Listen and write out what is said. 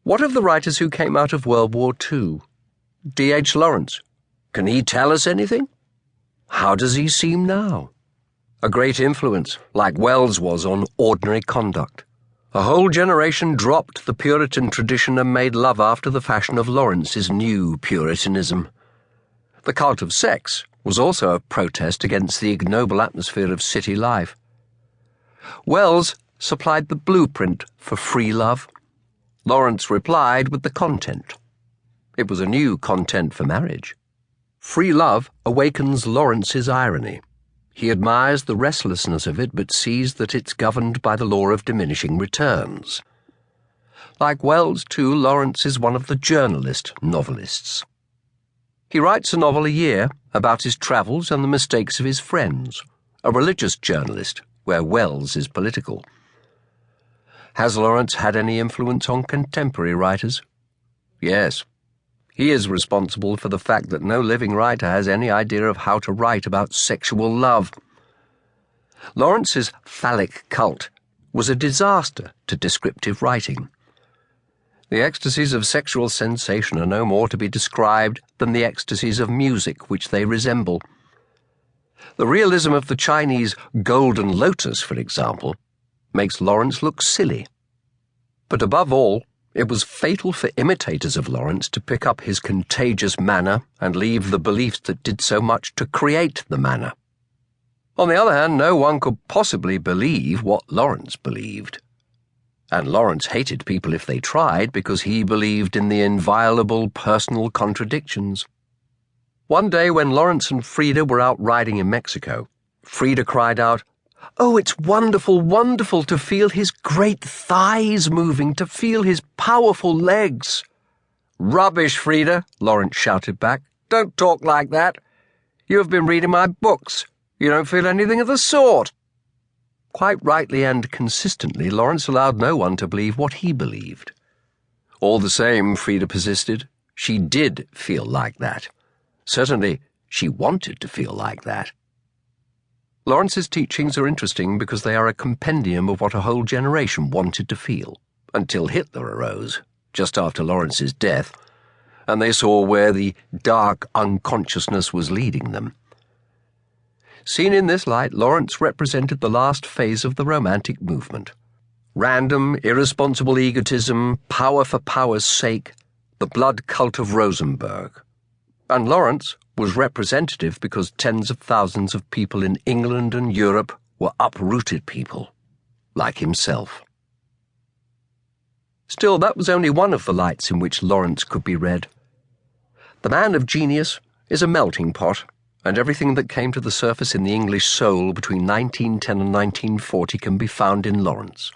What of the writers who came out of World War II? D.H. Lawrence. Can he tell us anything? How does he seem now? A great influence, like Wells was on Ordinary Conduct. A whole generation dropped the Puritan tradition and made love after the fashion of Lawrence's new Puritanism. The Cult of Sex was also a protest against the ignoble atmosphere of city life. Wells supplied the blueprint for free love. Lawrence replied with the content. It was a new content for marriage. Free love awakens Lawrence's irony. He admires the restlessness of it, but sees that it's governed by the law of diminishing returns. Like Wells, too, Lawrence is one of the journalist novelists. He writes a novel a year about his travels and the mistakes of his friends, a religious journalist, where Wells is political. Has Lawrence had any influence on contemporary writers? Yes. He is responsible for the fact that no living writer has any idea of how to write about sexual love. Lawrence's phallic cult was a disaster to descriptive writing. The ecstasies of sexual sensation are no more to be described than the ecstasies of music which they resemble. The realism of the Chinese golden lotus, for example, makes Lawrence look silly. But above all, it was fatal for imitators of Lawrence to pick up his contagious manner and leave the beliefs that did so much to create the manner. On the other hand, no one could possibly believe what Lawrence believed. And Lawrence hated people if they tried because he believed in the inviolable personal contradictions. One day when Lawrence and Frida were out riding in Mexico, Frida cried out, "Oh, it's wonderful, wonderful to feel his great thighs moving, to feel his powerful legs." "Rubbish, Frida," Lawrence shouted back. "Don't talk like that. You have been reading my books. You don't feel anything of the sort." Quite rightly and consistently, Lawrence allowed no one to believe what he believed. All the same, Frida persisted, she did feel like that. Certainly, she wanted to feel like that. Lawrence's teachings are interesting because they are a compendium of what a whole generation wanted to feel, until Hitler arose, just after Lawrence's death, and they saw where the dark unconsciousness was leading them. Seen in this light, Lawrence represented the last phase of the Romantic movement. Random, irresponsible egotism, power for power's sake, the blood cult of Rosenberg. And Lawrence was representative because tens of thousands of people in England and Europe were uprooted people, like himself. Still, that was only one of the lights in which Lawrence could be read. The man of genius is a melting pot, and everything that came to the surface in the English soul between 1910 and 1940 can be found in Lawrence.